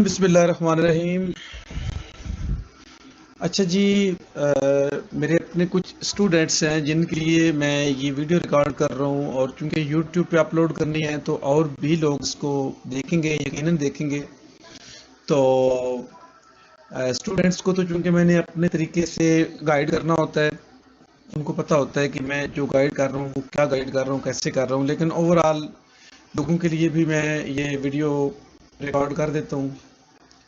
बिस्मिल्लाहिर्रहमानिर्रहीम। अच्छा जी, मेरे अपने कुछ स्टूडेंट्स हैं जिनके लिए मैं ये वीडियो रिकॉर्ड कर रहा हूँ, और चूंकि यूट्यूब पे अपलोड करनी है तो और भी लोग इसको देखेंगे, यकीनन देखेंगे। तो स्टूडेंट्स को तो चूंकि मैंने अपने तरीके से गाइड करना होता है, उनको पता होता है कि मैं जो गाइड कर रहा हूँ वो क्या गाइड कर रहा हूँ, कैसे कर रहा हूँ, लेकिन ओवरऑल लोगों के लिए भी मैं ये वीडियो रिकॉर्ड कर देता हूँ।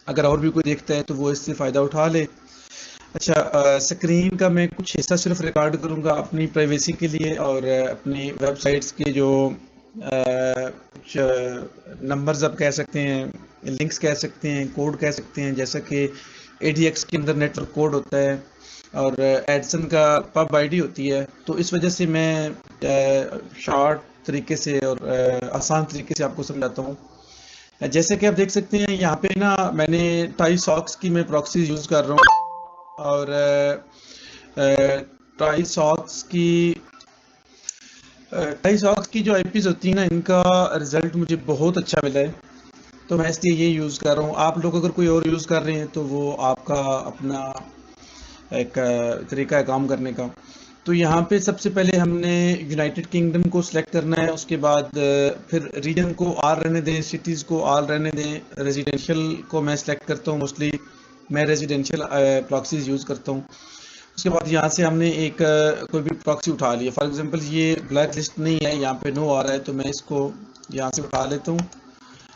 अगर और भी कोई देखता है तो वो इससे फ़ायदा उठा ले। अच्छा, स्क्रीन का मैं कुछ हिस्सा सिर्फ रिकॉर्ड करूंगा अपनी प्राइवेसी के लिए, और अपनी वेबसाइट्स के जो कुछ नंबर्स आप कह सकते हैं, लिंक्स कह सकते हैं, कोड कह सकते हैं, जैसा कि ADX के अंदर नेटवर्क कोड होता है और एडसन का पब आईडी होती है। तो इस वजह से मैं शॉर्ट तरीके से और आसान तरीके से आपको समझाता हूँ। जैसे कि आप देख सकते हैं यहाँ पे ना, मैंने टाई सॉक्स की मैं प्रॉक्सी यूज़ कर रहा हूँ, और टाई सॉक्स की जो आईपीज होती है ना, इनका रिजल्ट मुझे बहुत अच्छा मिला है, तो मैं इसलिए ये यूज़ कर रहा हूँ। आप लोग अगर कोई और यूज़ कर रहे हैं तो वो आपका अपना एक तरीका है काम करने का। तो यहाँ पे सबसे पहले हमने यूनाइटेड किंगडम को सिलेक्ट करना है, उसके बाद फिर रीजन को आर रहने दें, सिटीज़ को आर रहने दें, रेजिडेंशियल को मैं सिलेक्ट करता हूँ, मोस्टली मैं रेजिडेंशियल प्रॉक्सीज यूज़ करता हूँ। उसके बाद यहाँ से हमने एक कोई भी प्रॉक्सी उठा लिया। फॉर एग्जांपल ये ब्लैक लिस्ट नहीं है, यहाँ पे नो आ रहा है, तो मैं इसको यहाँ से उठा लेता हूँ।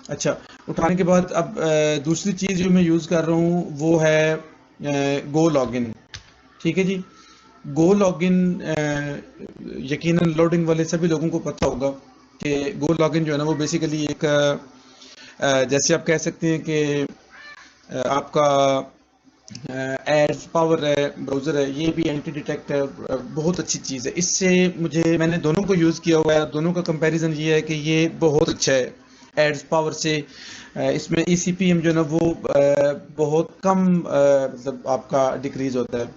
अच्छा, उठाने के बाद अब दूसरी चीज़ जो मैं यूज़ कर रहा हूँ वो है गो लॉगिन। ठीक है जी। गो लॉगिन यकीनन लोडिंग वाले सभी लोगों को पता होगा कि गो लॉगिन जो है ना, वो बेसिकली एक जैसे आप कह सकते हैं कि आपका एड्स पावर है, ब्राउज़र है, ये भी एंटी डिटेक्ट है, बहुत अच्छी चीज़ है। इससे मैंने दोनों को यूज़ किया हुआ है, दोनों का कंपैरिजन ये है कि ये बहुत अच्छा है एड्स पावर से। इसमें ECPM जो है ना वो बहुत कम मतलब आपका डिक्रीज होता है,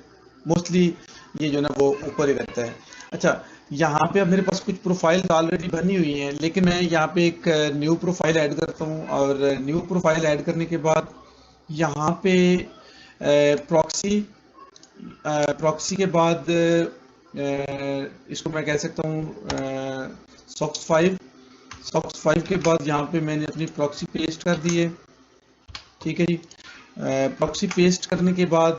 मोस्टली ये जो है ना वो ऊपर ही रहता है। अच्छा, यहाँ पे अब मेरे पास कुछ प्रोफाइल ऑलरेडी बनी हुई हैं, लेकिन मैं यहाँ पे एक न्यू प्रोफाइल ऐड करता हूँ, और न्यू प्रोफाइल ऐड करने के बाद यहाँ पे प्रॉक्सी प्रॉक्सी के बाद इसको मैं कह सकता हूँ सॉक्स 5 के बाद यहाँ पे मैंने अपनी प्रॉक्सी पेस्ट कर दी है। ठीक है जी। प्रॉक्सी पेस्ट करने के बाद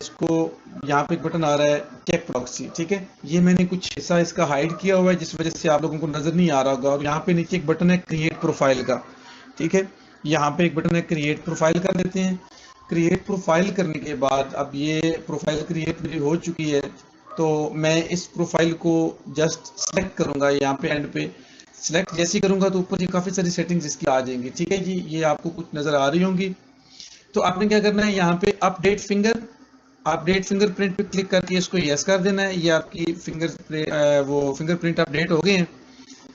इसको यहाँ पे एक बटन आ रहा है चेक प्रॉक्सी। ठीक है, ये मैंने कुछ हिस्सा इसका हाइड किया हुआ है जिस वजह से आप लोगों को नज़र नहीं आ रहा होगा। और यहाँ पे नीचे एक बटन है क्रिएट प्रोफाइल का। ठीक है, यहाँ पे एक बटन है क्रिएट प्रोफाइल कर देते हैं। क्रिएट प्रोफाइल करने के बाद अब ये प्रोफाइल क्रिएट मेरी हो चुकी है, तो मैं इस प्रोफाइल को जस्ट सेलेक्ट करूंगा। यहाँ पे एंड पे सेलेक्ट जैसे ही करूंगा तो ऊपर ये काफ़ी सारी सेटिंग्स इसकी आ जाएंगी। ठीक है जी, ये आपको कुछ नज़र आ रही होंगी। तो आपने क्या करना है, यहाँ पे अपडेट फिंगरप्रिंट पे क्लिक करके इसको यस कर देना है। ये आपकी फिंगरप्रिंट अपडेट हो गए हैं।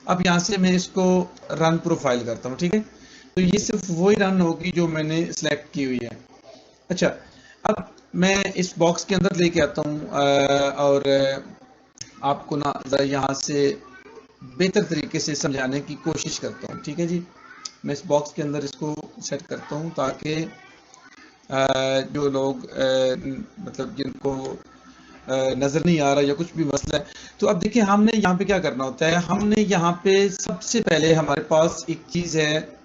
अब यहाँ से मैं इसको रन प्रोफाइल करता हूँ। ठीक है, तो ये सिर्फ वही रन होगी जो मैंने सेलेक्ट की हुई है। अच्छा, अब मैं इस बॉक्स के अंदर लेके आता हूँ और आपको ना ज़रा यहाँ से बेहतर तरीके से समझाने की कोशिश करता हूँ। ठीक है जी, मैं इस बॉक्स के अंदर इसको सेट करता हूँ ताकि जो लोग मतलब जिनको नज़र नहीं आ रहा या कुछ भी मसला है। तो अब देखिए, हमने यहाँ पे क्या करना होता है। हमने यहाँ पे सबसे पहले हमारे पास एक चीज़ है,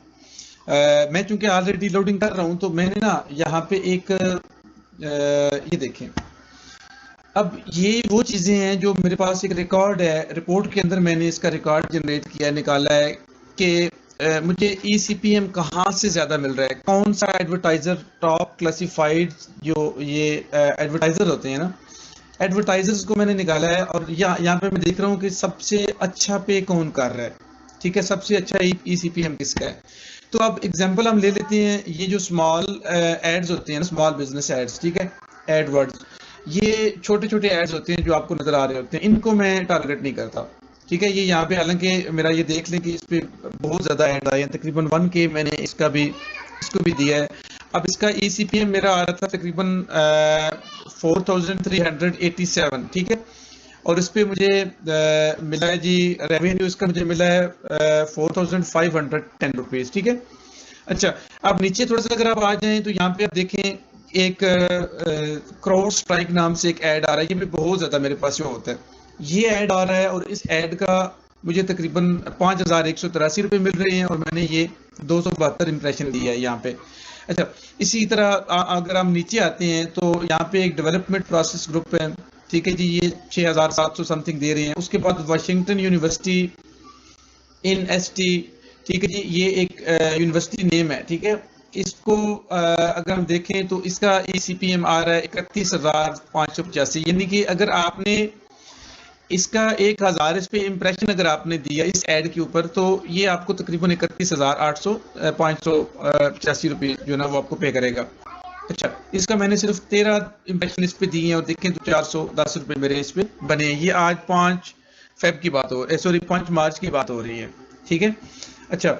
मैं चूंकि ऑलरेडी लोडिंग कर रहा हूँ तो मैंने ना यहाँ पे एक ये देखें, अब ये वो चीज़ें हैं जो मेरे पास एक रिकॉर्ड है, रिपोर्ट के अंदर मैंने इसका रिकॉर्ड जनरेट किया, निकाला है कि मुझे ECPM कहाँ से ज़्यादा मिल रहा है, कौन सा एडवर्टाइज़र टॉप क्लासिफाइड जो ये एडवर्टाइज़र होते हैं ना, एडवर्टाइजर्स को मैंने निकाला है। और यहाँ पे मैं देख रहा हूँ कि सबसे अच्छा पे कौन कर रहा है। ठीक है, सबसे अच्छा ECPM किसका है। तो अब एग्जांपल हम ले लेते हैं, ये जो स्मॉल एड्स होते हैं ना, स्मॉल बिजनेस एड्स, ठीक है, एडवर्ड्स, ये छोटे छोटे एड्स होते हैं जो आपको नजर आ रहे होते हैं, इनको मैं टारगेट नहीं करता। ठीक है, ये यहाँ पे हालांकि मेरा ये देख लें कि इस पे बहुत ज़्यादा ऐड आए हैं, तकरीबन 1K मैंने इसको भी दिया है। अब इसका ECPM मेरा आ रहा था तकरीबन 4387। ठीक है, और इस पे मुझे मिला है जी, रेवेन्यू इसका मुझे मिला है 4510 रुपीज़। ठीक है, अच्छा, अब नीचे थोड़ा सा अगर आप आ जाएं तो यहाँ पे आप देखें एक क्राउड स्ट्राइक नाम से एक ऐड आ रहा है। ये भी बहुत ज़्यादा मेरे पास शो होता है। ये ऐड आ रहा है और इस ऐड का मुझे तकरीबन 5,183 रुपये मिल रहे हैं और मैंने ये 272 इंप्रेशन दिया है यहाँ पे। अच्छा, इसी तरह अगर हम नीचे आते हैं तो यहाँ पे एक डेवलपमेंट प्रोसेस ग्रुप है, ठीक है जी, ये 6,700 समथिंग दे रहे हैं। उसके बाद वाशिंगटन यूनिवर्सिटी इन एसटी, ठीक है जी, ये एक यूनिवर्सिटी नेम है, ठीक है। इसको अगर हम देखें तो इसका ECPM आ रहा है 31,585, यानी कि अगर आपने इसका 1,000 इस पे इम्प्रेशन अगर आपने दिया इस ऐड के ऊपर तो ये आपको तकरीबन 31,585 रुपये जो ना वो आपको पे करेगा। अच्छा, इसका मैंने सिर्फ 13 इम्प्रेशन इस पे दिए हैं और देखें तो 410 रुपये मेरे इस पे बने हैं। ये आज 5 फेब की बात हो, सॉरी 5 मार्च की बात हो रही है, ठीक है। अच्छा,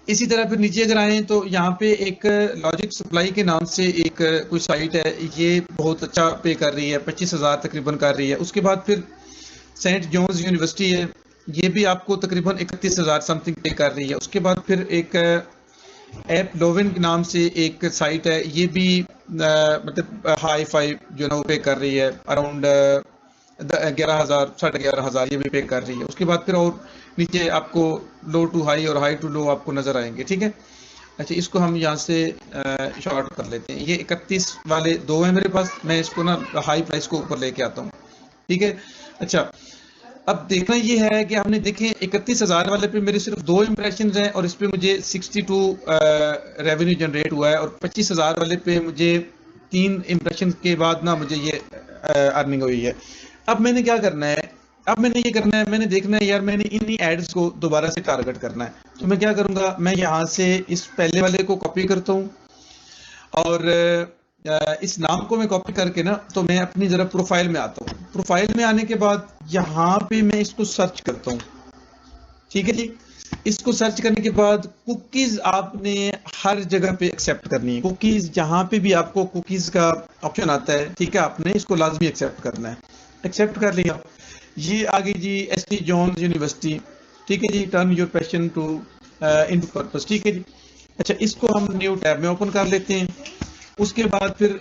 इसी तरह फिर नीचे अगर आए तो यहाँ पे एक लॉजिक सप्लाई के नाम से एक कोई साइट है, ये बहुत अच्छा पे कर रही है, 25,000 तकरीबन कर रही है। उसके बाद फिर सेंट जॉन्स यूनिवर्सिटी है, ये भी आपको तकरीबन 31,000 समथिंग पे कर रही है। उसके बाद फिर एक ऐप लोविन के नाम से एक साइट है, ये भी मतलब हाई फाई जो ना वो पे कर रही है, अराउंड 11,000 11,500 ये भी पे कर रही है। उसके बाद फिर और नीचे आपको लो टू हाई और हाई टू लो आपको नजर आएंगे, ठीक है। अच्छा, इसको हम यहाँ से शॉर्ट कर लेते हैं। ये 31 वाले दो हैं मेरे पास, मैं इसको ना हाई प्राइस को ऊपर लेके आता हूँ, ठीक है। अच्छा, अब देखना ये है कि हमने देखें 31,000 वाले पे मेरे सिर्फ 2 इंप्रेशन हैं और इस पे मुझे 62 रेवेन्यू जनरेट हुआ है और 25,000 वाले पे मुझे 3 इंप्रेशन के बाद ना मुझे ये अर्निंग हुई है। अब मैंने क्या करना है, अब मैंने ये करना है, मैंने देखना है यार मैंने इन्हीं एड्स को दोबारा से टारगेट करना है। तो मैं क्या करूंगा, मैं यहाँ से इस पहले वाले को कॉपी करता हूँ और इस नाम को मैं कॉपी करके ना तो मैं अपनी जरा प्रोफाइल में आता हूँ। प्रोफाइल में आने के बाद यहाँ पे मैं इसको सर्च करता हूँ, ठीक है जी। इसको सर्च करने के बाद कुकीज आपने हर जगह पे एक्सेप्ट करनी है। कुकीज जहाँ पे भी आपको कुकीज का ऑप्शन आता है, ठीक है, आपने इसको लाजमी एक्सेप्ट करना है। एक्सेप्ट कर लिया, ये आ गई जी ST जॉन्स यूनिवर्सिटी, ठीक है जी, turn your passion to into purpose, ठीक है जी। अच्छा, इसको हम न्यू टैब में ओपन कर लेते हैं। उसके बाद फिर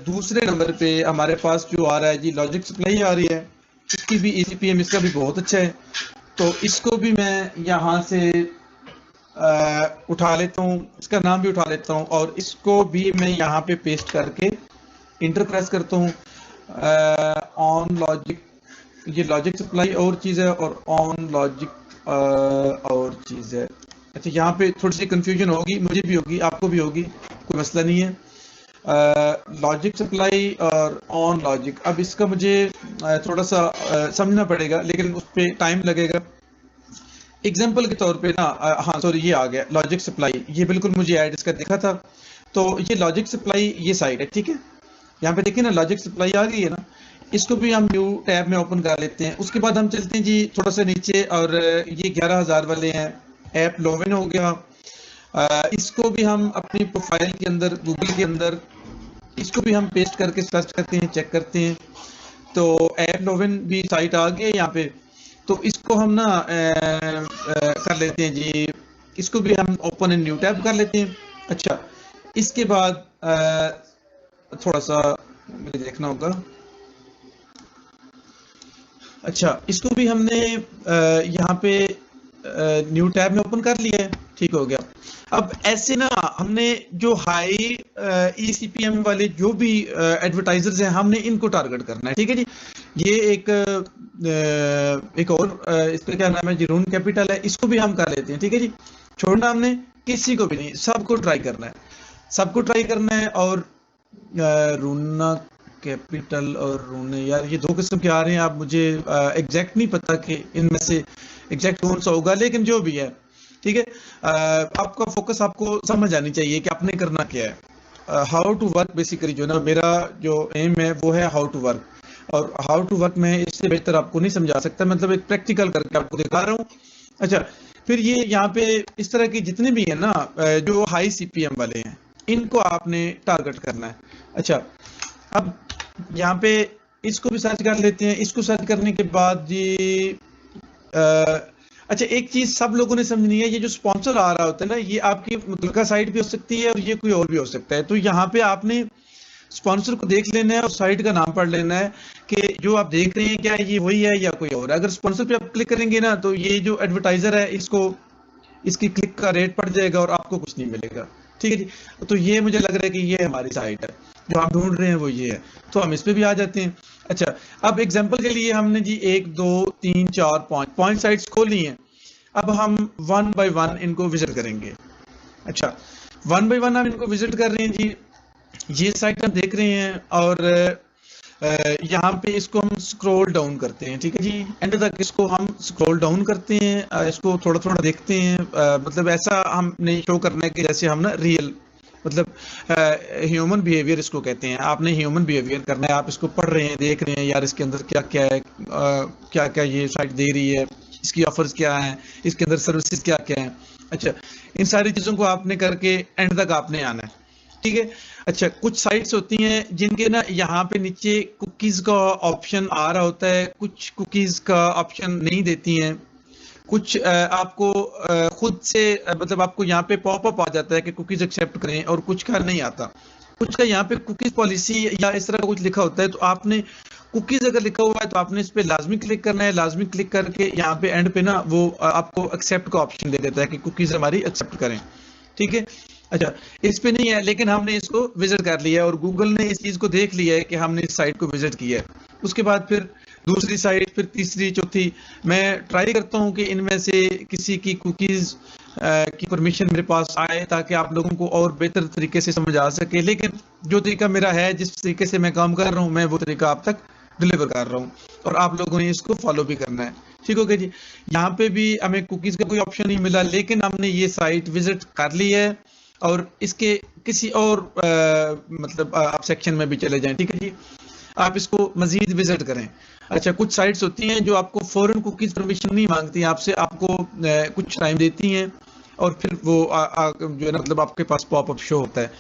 दूसरे नंबर पे हमारे पास जो आ रहा है जी लॉजिक सप्लाई आ रही है, इसकी भी ECPM इसका भी बहुत अच्छा है, तो इसको भी मैं यहाँ से उठा लेता हूँ, इसका नाम भी उठा लेता हूँ और इसको भी मैं यहाँ पे पेस्ट करके इंटर प्रेस करता हूँ। ऑन लॉजिक, ये लॉजिक सप्लाई और चीज़ है और ऑन लॉजिक और चीज़ है। अच्छा, यहाँ पे थोड़ी सी कंफ्यूजन होगी, मुझे भी होगी, आपको भी होगी, कोई मसला नहीं है। लॉजिक सप्लाई और ऑन लॉजिक, अब इसका मुझे थोड़ा सा समझना पड़ेगा, लेकिन उस पर टाइम लगेगा। एग्जाम्पल के तौर पे ना हाँ सॉरी, ये आ गया लॉजिक सप्लाई, ये बिल्कुल मुझे ऐड इसका दिखा था। तो ये लॉजिक सप्लाई ये साइड है, ठीक है। यहाँ पे देखिए ना लॉजिक सप्लाई आ गई है ना, इसको भी हम न्यू टैब में ओपन कर लेते हैं। उसके बाद हम चलते हैं जी थोड़ा सा नीचे और ये 11,000 वाले हैं, ऐप लोविन हो गया। इसको भी हम अपनी प्रोफाइल के अंदर गूगल के अंदर इसको भी हम पेस्ट करके सर्च करते हैं, चेक करते हैं। तो ऐप लोविन भी साइट आ गई है यहाँ पे, तो इसको हम ना कर लेते हैं जी, इसको भी हम ओपन इन न्यू टैब कर लेते हैं। अच्छा, इसके बाद थोड़ा सा मुझे देखना होगा। अच्छा, इसको भी हमने यहाँ पे न्यू टैब में ओपन कर लिया है, ठीक हो गया। अब ऐसे ना हमने जो हाई ECPM वाले जो भी एडवर्टाइजर्स हैं हमने इनको टारगेट करना है, ठीक है जी। ये एक और इसका क्या नाम है जी, रून कैपिटल है, इसको भी हम कर लेते हैं, ठीक है जी। छोड़ना हमने किसी को भी नहीं, सबको ट्राई करना है, सबको ट्राई करना है। और रूना कैपिटल और रूने, यार ये 2 किस्म के आ रहे हैं, आप मुझे एग्जैक्ट नहीं पता कि इनमें से एग्जैक्ट कौन सा होगा, लेकिन जो भी है ठीक है। आपका फोकस आपको समझ आनी चाहिए कि आपने करना क्या है। हाउ टू वर्क बेसिकली जो ना मेरा जो एम है वो है हाउ टू वर्क, और हाउ टू वर्क मैं इससे बेहतर आपको नहीं समझा सकता, मतलब एक प्रैक्टिकल करके आपको दिखा रहा हूँ। अच्छा, फिर ये यहाँ पे इस तरह की जितने भी है ना जो हाई CPM वाले हैं इनको आपने टारगेट करना है। अच्छा, अब यहाँ पे इसको भी सर्च कर लेते हैं। इसको सर्च करने के बाद जी अच्छा, एक चीज सब लोगों ने समझनी है, ये जो स्पॉन्सर आ रहा होता है ना, ये आपकी मुतलका साइट भी हो सकती है और ये कोई और भी हो सकता है। तो यहाँ पे आपने स्पॉन्सर को देख लेना है और साइट का नाम पढ़ लेना है कि जो आप देख रहे हैं क्या ये वही है या कोई और है। अगर स्पॉन्सर पे आप क्लिक करेंगे ना, तो ये जो एडवर्टाइजर है इसको इसकी क्लिक का रेट पड़ जाएगा और आपको कुछ नहीं मिलेगा। ठीक है जी। तो ये मुझे लग रहा है कि ये हमारी साइट है, जो हम ढूंढ रहे हैं वो ये है। तो हम इस पे भी आ जाते हैं। अच्छा, अब एग्जांपल के लिए हमने जी 1 2 3 4 5 साइट्स खोली हैं। अब हम वन बाय वन इनको विजिट करेंगे। अच्छा, वन बाय वन हम इनको विजिट कर रहे हैं जी। ये साइट हम देख रहे हैं और यहाँ पे इसको हम स्क्रॉल डाउन करते हैं। ठीक है जी, एंड तक इसको हम स्क्रॉल डाउन करते हैं, इसको थोड़ा थोड़ा देखते हैं। मतलब ऐसा हमने शो करना है कि जैसे हम ना रियल, मतलब ह्यूमन बिहेवियर इसको कहते हैं। आपने ह्यूमन बिहेवियर करना है, आप इसको पढ़ रहे हैं, देख रहे हैं यार इसके अंदर क्या क्या है, क्या क्या ये साइट दे रही है, इसकी ऑफर्स क्या हैं, इसके अंदर सर्विसेज क्या क्या हैं। अच्छा, इन सारी चीज़ों को आपने करके एंड तक आपने आना है। ठीक है। अच्छा, कुछ साइट्स होती हैं जिनके ना यहाँ पे नीचे कुकीज़ का ऑप्शन आ रहा होता है, कुछ कुकीज़ का ऑप्शन नहीं देती हैं, कुछ आपको खुद से मतलब आपको यहाँ पे पॉपअप आ जाता है कि कुकीज़ एक्सेप्ट करें, और कुछ का नहीं आता। कुछ का यहाँ पे कुकीज़ पॉलिसी या इस तरह का कुछ लिखा होता है, तो आपने कुकीज़ अगर लिखा हुआ है तो आपने इस पे लाजमी क्लिक करना है। लाजमी क्लिक करके यहाँ पे एंड पे ना वो आपको एक्सेप्ट का ऑप्शन दे देता है कि कुकीज़ हमारी एक्सेप्ट करें। ठीक है। अच्छा, इस पे नहीं है, लेकिन हमने इसको विजिट कर लिया है और गूगल ने इस चीज़ को देख लिया है कि हमने इस साइट को विजिट किया है। उसके बाद फिर दूसरी साइट, फिर तीसरी, चौथी। मैं ट्राई करता हूँ कि इनमें से किसी की कुकीज़ की परमिशन मेरे पास आए, ताकि आप लोगों को और बेहतर तरीके से समझ आ सके। लेकिन जो तरीका मेरा है, जिस तरीके से मैं काम कर रहा हूँ, मैं वो तरीका आप तक डिलीवर कर रहा हूँ और आप लोगों ने इसको फॉलो भी करना है। ठीक हो गया जी। यहाँ पे भी हमें कुकीज़ का कोई ऑप्शन नहीं मिला, लेकिन हमने ये साइट विजिट कर ली है और इसके किसी और मतलब आप सेक्शन में भी चले जाएं। ठीक है जी, आप इसको मजीद विजिट करें। अच्छा, कुछ साइट्स होती हैं जो आपको फौरन कुकीज़ परमिशन नहीं मांगती आपसे, आपको कुछ टाइम देती हैं और फिर वो जो है ना, मतलब आपके पास पॉपअप शो होता है।